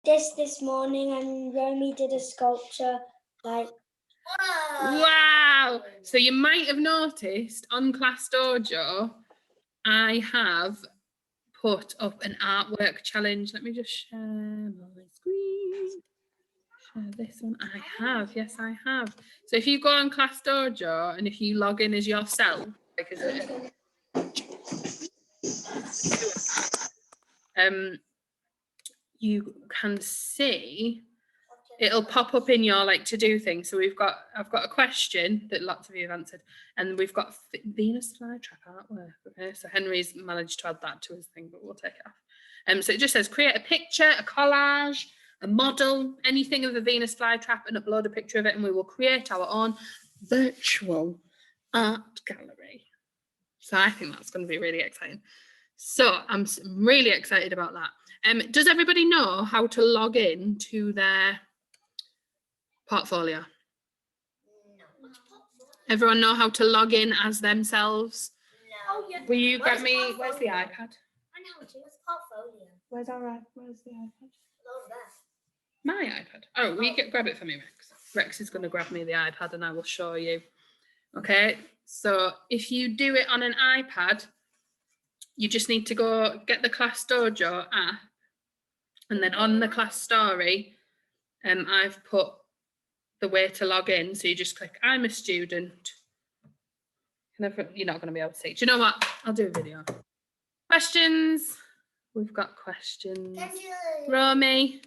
this morning, and Romy did a sculpture like. Wow! So you might have noticed on Class Dojo, I have put up an artwork challenge. Let me just share my screen. Share this one. I have, yes, I have. So if you go on Class Dojo and if you log in as yourself, like as you can see it'll pop up in your like to do thing. So I've got a question that lots of you have answered, and we've got Venus flytrap artwork. Okay, so Henry's managed to add that to his thing, but we'll take it off. So it just says create a picture, a collage, a model, anything of the Venus flytrap, and upload a picture of it, and we will create our own virtual art gallery. So I think that's going to be really exciting. So I'm really excited about that. Does everybody know how to log in to their portfolio? No. Everyone know how to log in as themselves? No. Oh, yeah. Will you grab me? Where's the iPad? I know, it's portfolio. Where's the iPad? Over there. My iPad. Oh, will you grab it for me, Rex? Rex is going to grab me the iPad and I will show you. Okay, so if you do it on an iPad, you just need to go get the Class Dojo app, and then on the class story, I've put the way to log in. So you just click, I'm a student. You're not going to be able to see. Do you know what? I'll do a video. Questions? We've got questions. Romy,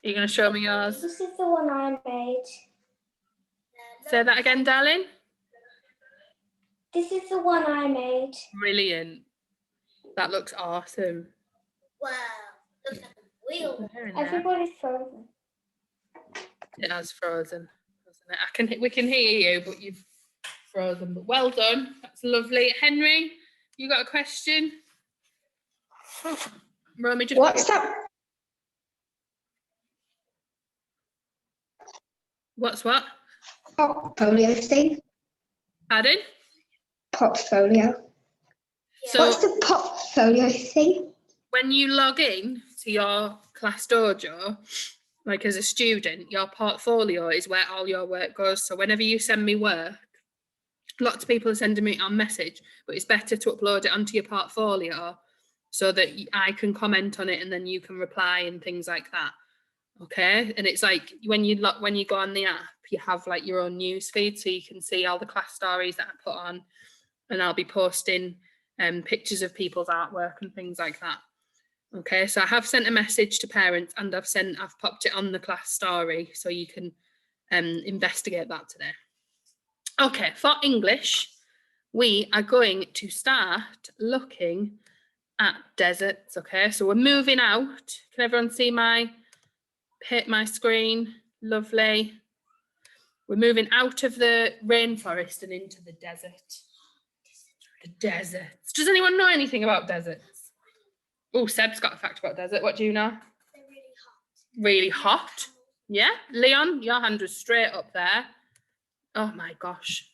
are you going to show me yours? This is the one I made. Say that again, darling. This is the one I made. Brilliant. That looks awesome. Wow. Looks like a wheel. Everybody's frozen. It has frozen. We can hear you, but you've frozen. But well done. That's lovely. Henry, you got a question? Romy, just what's that? What's what? Portfolio thing. Pardon? Portfolio. So what's the portfolio thing? When you log in to your Class Dojo, like as a student, your portfolio is where all your work goes. So whenever you send me work, lots of people are sending me on message, but it's better to upload it onto your portfolio so that I can comment on it and then you can reply and things like that. Okay, and it's like when you go on the app, you have like your own news feed, so you can see all the class stories that I put on, and I'll be posting pictures of people's artwork and things like that. Okay, so I have sent a message to parents, and I've popped it on the class story, so you can investigate that today. Okay, for English, we are going to start looking at deserts. Okay, so we're moving out. Can everyone see my screen? Lovely. We're moving out of the rainforest and into the desert. The deserts. Does anyone know anything about deserts? Oh, Seb's got a fact about desert. What do you know? They're really hot. Really hot? Yeah. Leon, your hand was straight up there. Oh my gosh.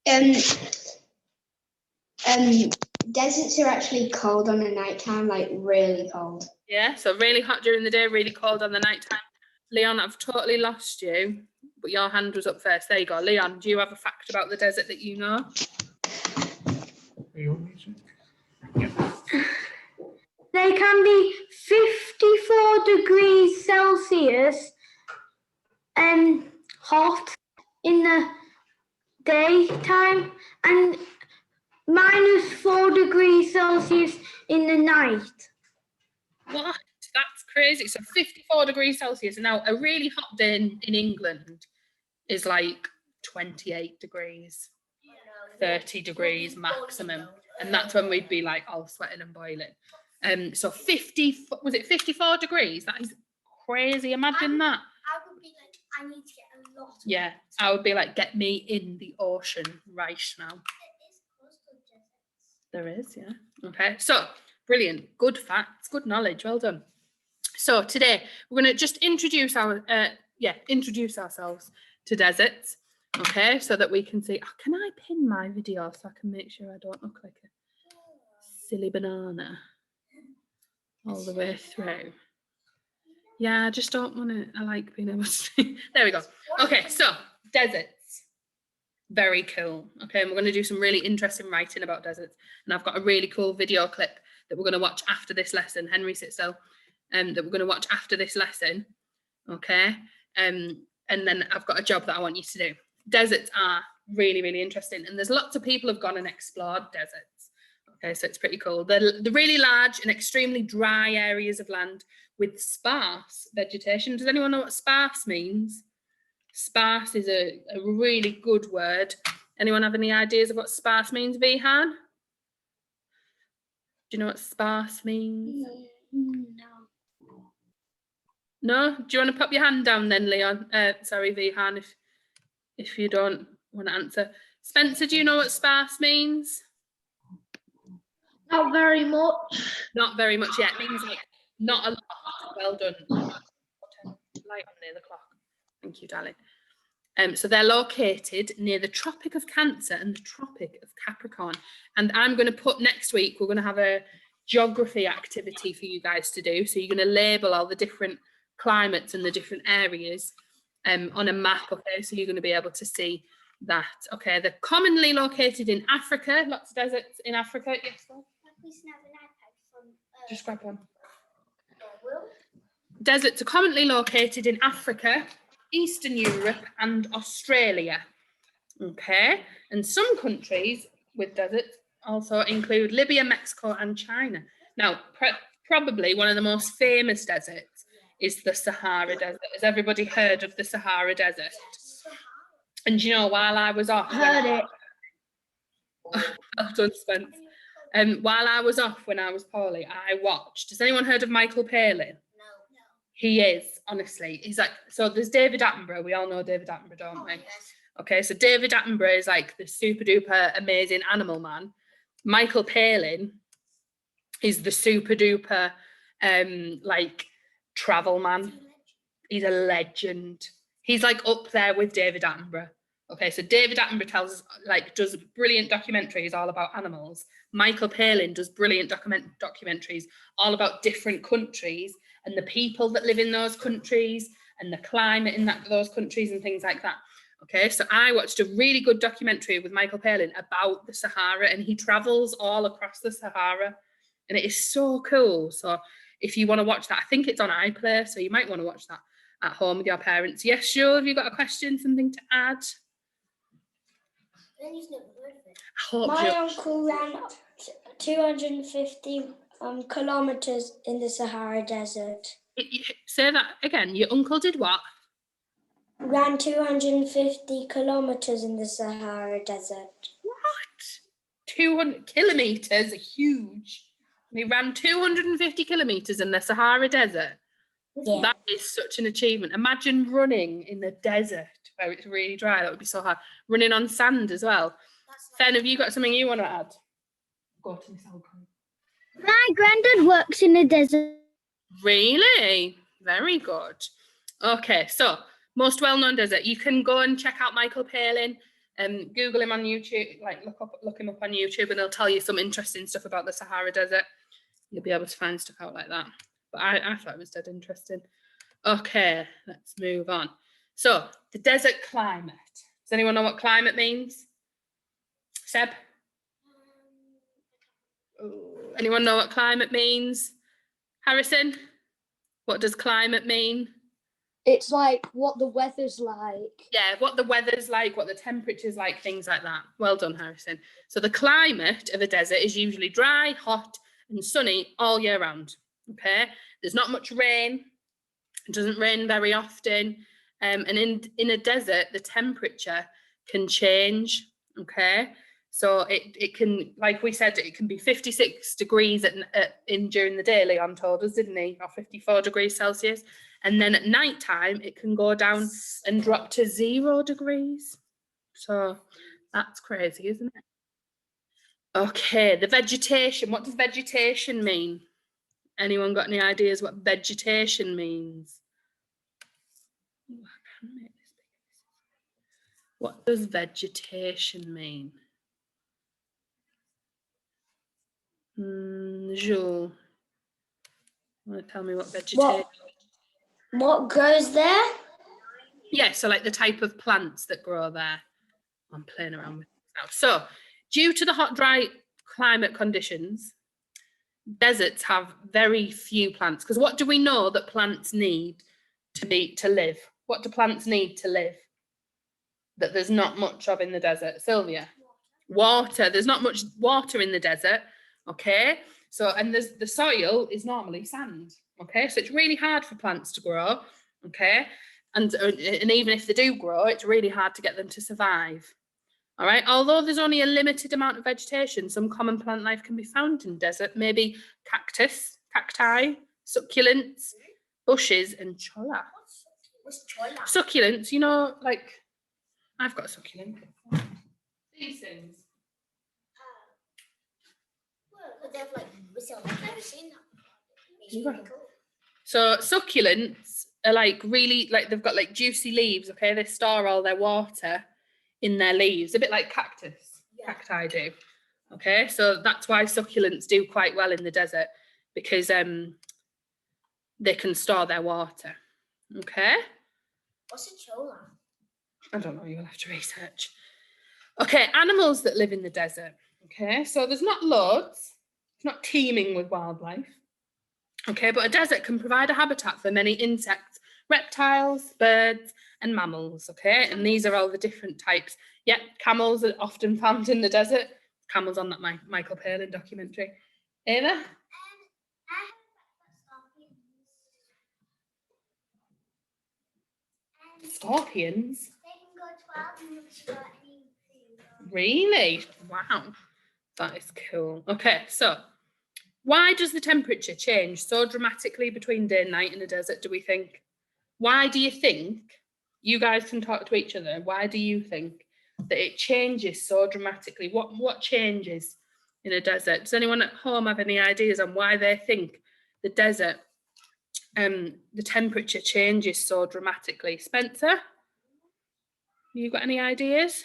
Deserts are actually cold on the nighttime, like really cold. Yeah, so really hot during the day, really cold on the nighttime. Leon, I've totally lost you, but your hand was up first. There you go. Leon, do you have a fact about the desert that you know? They can be 54 degrees Celsius hot in the daytime and -4 degrees Celsius in the night. What? That's crazy. So 54 degrees Celsius. And now a really hot day in England is like 28 degrees, 30 degrees maximum. And that's when we'd be like all sweating and boiling. So 54 degrees? That is crazy. Imagine that. I would be like, I need to get a lot. Yeah, I would be like, get me in the ocean right now. There is, yeah. Okay, so brilliant. Good facts, good knowledge. Well done. So today we're going to just introduce ourselves to deserts. Okay, so that we can see. Oh, can I pin my video so I can make sure I don't look like a silly banana? all the way through. Yeah, I just don't want to, I like being able to see. There we go. Okay, so deserts. Very cool. Okay, and we're going to do some really interesting writing about deserts. And I've got a really cool video clip that we're going to watch after this lesson, Henry Sitzel, that we're going to watch after this lesson. Okay, and then I've got a job that I want you to do. Deserts are really, really interesting. And there's lots of people have gone and explored deserts. Okay, so it's pretty cool. They're really large and extremely dry areas of land with sparse vegetation. Does anyone know what sparse means? Sparse is a really good word. Anyone have any ideas of what sparse means, Vihan? Do you know what sparse means? No. No? Do you want to pop your hand down then, Leon? Sorry, Vihan, if you don't want to answer. Spencer, do you know what sparse means? Not very much. Not very much yet. It means like not a lot. Well done. Light on near the clock. Thank you, darling. So they're located near the Tropic of Cancer and the Tropic of Capricorn. And I'm going to put next week, we're going to have a geography activity for you guys to do. So you're going to label all the different climates and the different areas on a map. Okay, so you're going to be able to see that. Okay, they're commonly located in Africa. Lots of deserts in Africa. Yes, Will? Just grab one. Deserts are commonly located in Africa, Eastern Europe and Australia. Okay, and some countries with deserts also include Libya, Mexico and China. Now, probably one of the most famous deserts is the Sahara Desert. Has everybody heard of the Sahara Desert? And you know, while I was off... Heard it. Well done, Spence. While I was off when I was poorly, I watched... Has anyone heard of Michael Palin? He is, honestly. He's like, so there's David Attenborough. We all know David Attenborough, don't we? Okay, so David Attenborough is like the super duper amazing animal man. Michael Palin is the super duper like travel man. He's a legend. He's like up there with David Attenborough. Okay, so David Attenborough does brilliant documentaries all about animals. Michael Palin does brilliant documentaries all about different countries and the people that live in those countries and the climate in those countries and things like that. Okay, so I watched a really good documentary with Michael Palin about the Sahara, and he travels all across the Sahara, and it is so cool. So if you want to watch that, I think it's on iPlayer, so you might want to watch that at home with your parents. Yes, Joel, have you got a question, something to add? I hope My Joel- uncle ran 250 kilometers in the Sahara Desert. Say that again. Your uncle did what? Ran 250 kilometers in the Sahara Desert. What? 200 kilometers are huge. He ran 250 kilometers in the Sahara Desert. Yeah. That is such an achievement. Imagine running in the desert where it's really dry. That would be so hard. Running on sand as well. Fen, have you got something you want to add? Go to this alcohol. My granddad works in the desert. Really? Very good. Okay, so most well-known desert. You can go and check out Michael Palin and Google him on YouTube, like look him up on YouTube, and he'll tell you some interesting stuff about the Sahara Desert. You'll be able to find stuff out like that. But I thought it was dead interesting. Okay, let's move on. So the desert climate. Does anyone know what climate means? Seb? Anyone know what climate means? Harrison? What does climate mean? It's like what the weather's like. Yeah, what the weather's like, what the temperature's like, things like that. Well done, Harrison. So the climate of a desert is usually dry, hot, and sunny all year round. Okay, there's not much rain. It doesn't rain very often. And in a desert, the temperature can change. Okay, so it can, like we said, it can be 56 degrees during the day. Leon told us, didn't he? Or 54 degrees Celsius. And then at night time, it can go down and drop to 0 degrees. So that's crazy, isn't it? Okay, the vegetation. What does vegetation mean? Anyone got any ideas what vegetation means? Ooh, I can make this bigger. What does vegetation mean? Jules. Want to tell me what vegetation? What grows there? Yeah, so like the type of plants that grow there. I'm playing around with this now. So, due to the hot, dry climate conditions, deserts have very few plants. Because what do we know that plants need to live? What do plants need to live? That there's not much of in the desert, Sylvia. Water. There's not much water in the desert. Okay. So, and the soil is normally sand. Okay. So it's really hard for plants to grow. Okay. And even if they do grow, it's really hard to get them to survive. All right. Although there's only a limited amount of vegetation, some common plant life can be found in desert. Maybe cacti, succulents, bushes, and cholla. What's cholla? Succulents, you know, like I've got a succulent. These things. I've never seen that. It's Yeah. really cool. So succulents are like really like they've got like juicy leaves. Okay, they store all their water in their leaves, a bit like cactus. Yeah. Cacti do. Okay, so that's why succulents do quite well in the desert because they can store their water. Okay. What's a cholla? I don't know, you'll have to research. Okay, animals that live in the desert. Okay, so there's not loads, it's not teeming with wildlife. Okay, but a desert can provide a habitat for many insects, reptiles, birds, and mammals. Okay, and these are all the different types. Yeah, camels are often found in the desert. Camels on that Michael Palin documentary. Ava? Scorpions? Really? Wow, that is cool. Okay, so why does the temperature change so dramatically between day and night in a desert, do we think? Why do you think, you guys can talk to each other, why do you think that it changes so dramatically? What changes in a desert? Does anyone at home have any ideas on why they think the desert, the temperature changes so dramatically? Spencer, you got any ideas?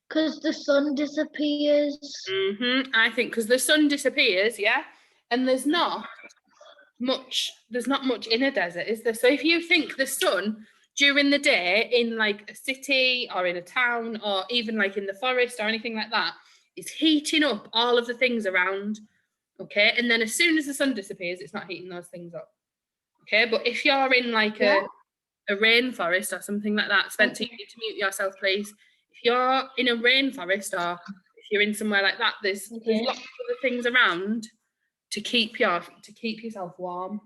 Because the sun disappears. I think because the sun disappears, yeah, and there's not much in a desert, is there? So if you think the sun during the day in like a city or in a town or even like in the forest or anything like that is heating up all of the things around, okay, and then as soon as the sun disappears, it's not heating those things up, okay. But if you're in like a rainforest or something like that, Spencer, you need to mute yourself, please. If you're in a rainforest or if you're in somewhere like that, there's lots of other things around to keep yourself warm.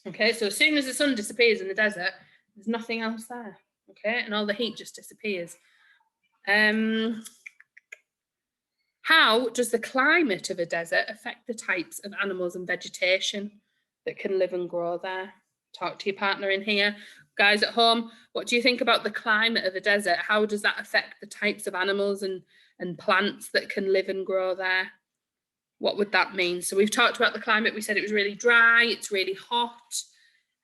Okay, so as soon as the sun disappears in the desert, there's nothing else there. Okay, and all the heat just disappears. How does the climate of a desert affect the types of animals and vegetation that can live and grow there? Talk to your partner in here. Guys at home, what do you think about the climate of a desert? How does that affect the types of animals and plants that can live and grow there? What would that mean? So we've talked about the climate. We said it was really dry, it's really hot.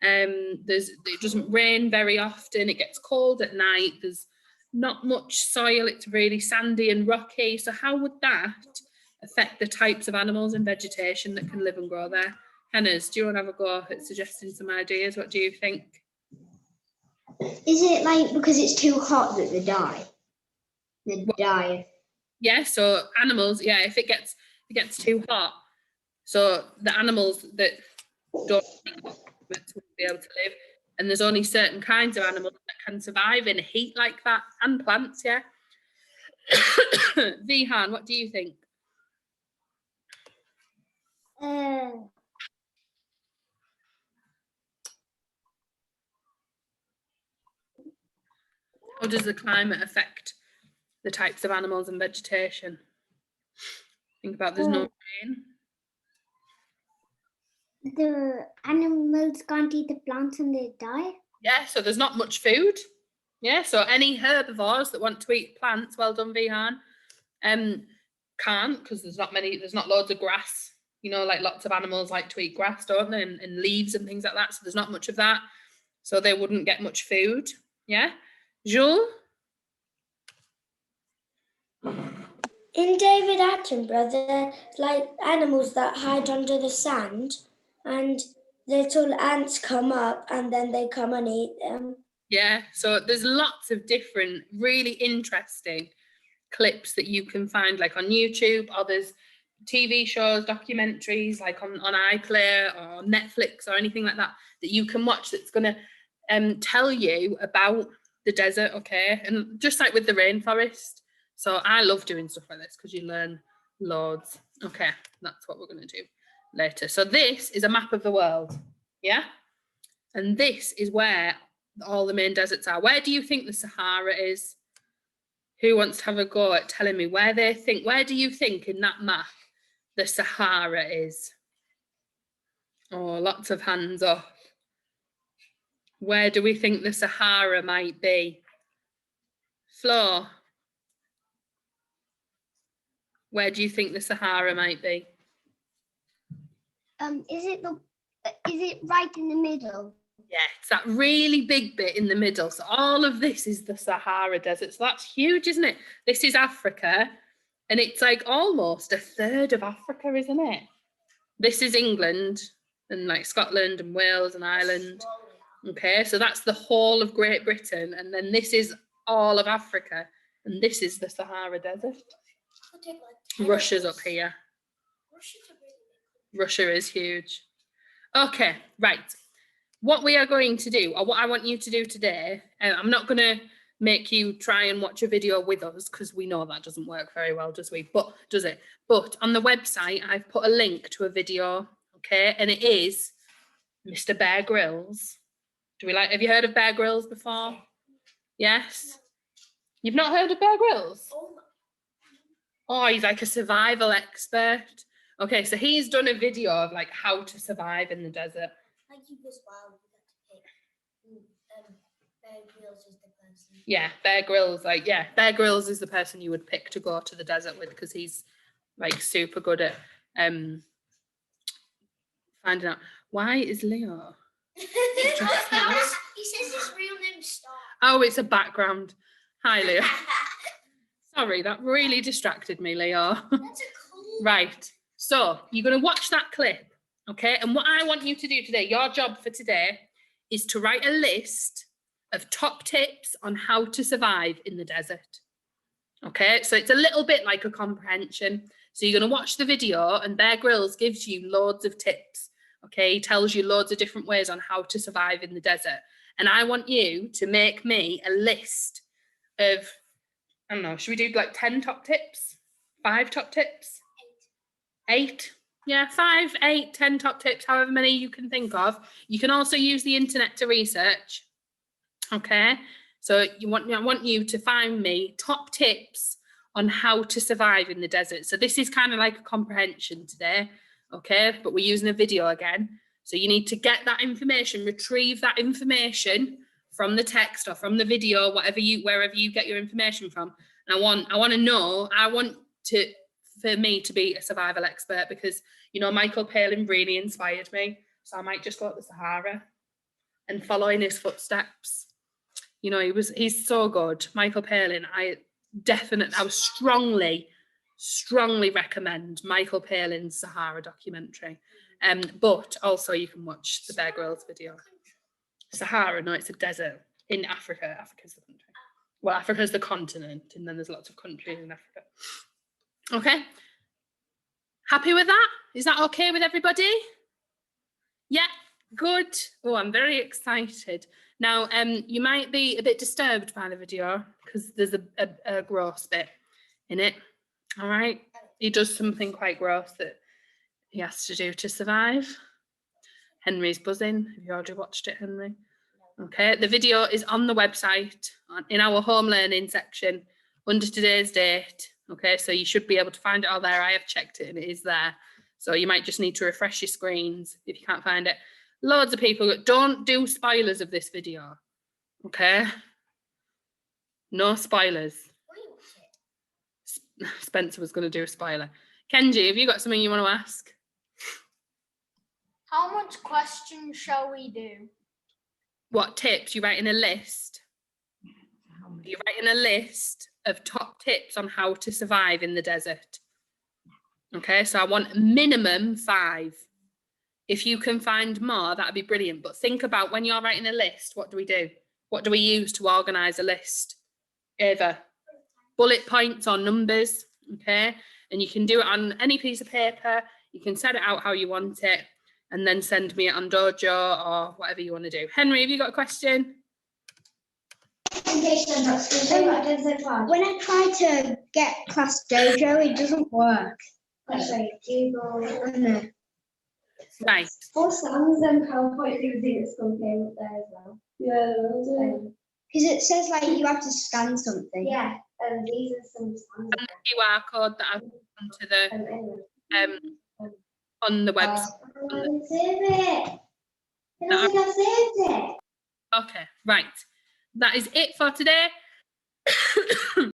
It doesn't rain very often. It gets cold at night. There's not much soil. It's really sandy and rocky. So how would that affect the types of animals and vegetation that can live and grow there? Hennes, do you want to have a go at suggesting some ideas? What do you think? Is it like because it's too hot that they die? They die. Yeah, so animals, yeah, if it gets too hot, so the animals that don't be able to live, and there's only certain kinds of animals that can survive in heat like that, and plants, yeah. Vihan, what do you think? How does the climate affect the types of animals and vegetation? Think about there's no rain. The animals can't eat the plants and they die. Yeah, so there's not much food. Yeah, so any herbivores that want to eat plants, well done, Vihan, can't, because there's not loads of grass. You know, like lots of animals like to eat grass, don't they? And leaves and things like that. So there's not much of that. So they wouldn't get much food. Yeah. Jules? In David Attenborough, they're like animals that hide under the sand, and little ants come up and then they come and eat them. Yeah, so there's lots of different really interesting clips that you can find like on YouTube, or there's TV shows, documentaries like on iPlayer or Netflix or anything like that that you can watch that's going to tell you about the desert, okay? And just like with the rainforest. So I love doing stuff like this because you learn loads. Okay, that's what we're going to do later. So this is a map of the world, yeah? And this is where all the main deserts are. Where do you think the Sahara is? Who wants to have a go at telling me where do you think in that map the Sahara is? Oh, lots of hands up. Where do we think the Sahara might be? Flo, where do you think the Sahara might be? Is it right in the middle? Yeah, it's that really big bit in the middle. So all of this is the Sahara Desert. So that's huge, isn't it? This is Africa, and it's like almost a third of Africa, isn't it? This is England and like Scotland and Wales and Ireland. Okay, so that's the whole of Great Britain, and then this is all of Africa, and this is the Sahara Desert. Russia's up here. Russia is huge. Okay, right. What we are going to do, or what I want you to do today, I'm not going to make you try and watch a video with us because we know that doesn't work very well, does we? But does it? But on the website, I've put a link to a video, okay? And it is Mr. Bear Grylls. Have you heard of Bear Grylls before? Yes? You've not heard of Bear Grylls? Oh, he's like a survival expert. Okay, so he's done a video of like how to survive in the desert. Like you as well, you have to pick Bear Grylls is the person. Yeah, Bear Grylls, Bear Grylls is the person you would pick to go to the desert with because he's like super good at finding out. Why is Leo? He says his real name's Star. Oh, it's a background. Hi, Leo. Sorry, that really distracted me, Leo. That's a cool. Right, so you're going to watch that clip, okay? And what I want you to do today, your job for today, is to write a list of top tips on how to survive in the desert. Okay, so it's a little bit like a comprehension. So you're going to watch the video and Bear Grylls gives you loads of tips. Okay, he tells you loads of different ways on how to survive in the desert. And I want you to make me a list of, I don't know, should we do like 10 top tips? 5 top tips? 8? Yeah, 5, 8, 10 top tips, however many you can think of. You can also use the internet to research. Okay, so I want you to find me top tips on how to survive in the desert. So this is kind of like a comprehension today, okay? But we're using a video again. So you need to get that information, retrieve that information from the text or from the video, wherever you get your information from. And I want to know, for me to be a survival expert because, you know, Michael Palin really inspired me. So I might just go to the Sahara and follow in his footsteps. You know, he's so good. Michael Palin, I would strongly recommend Michael Palin's Sahara documentary. But also you can watch the Bear Grylls video. Sahara, no, it's a desert in Africa. Africa's the country. Well, Africa's the continent, and then there's lots of countries in Africa. Okay. Happy with that? Is that okay with everybody? Yeah, good. Oh, I'm very excited. Now, you might be a bit disturbed by the video because there's a gross bit in it. All right. He does something quite gross that he has to do to survive. Henry's buzzing. Have you already watched it, Henry? Okay. The video is on the website in our home learning section under today's date. Okay. So you should be able to find it all there. I have checked it and it is there. So you might just need to refresh your screens if you can't find it. Loads of people don't do spoilers of this video. Okay. No spoilers. Spencer was going to do a spoiler. Kenji, have you got something you want to ask? How much questions shall we do? What tips? You write in a list. You're writing a list of top tips on how to survive in the desert. Okay, so I want minimum 5. If you can find more, that'd be brilliant. But think about when you're writing a list, what do we do? What do we use to organise a list? Either bullet points or numbers, okay? And you can do it on any piece of paper. You can set it out how you want it and then send me it on Dojo or whatever you want to do. Henry, have you got a question? When I try to get Class Dojo, it doesn't work. Right. Or Sam's PowerPoint everything that's going came up there as well. Yeah. Because it says like you have to scan something. Yeah, and these are some Sam's. And the QR code that I've put onto the on the website. I didn't save it. I don't think I saved it. Okay, right. That is it for today.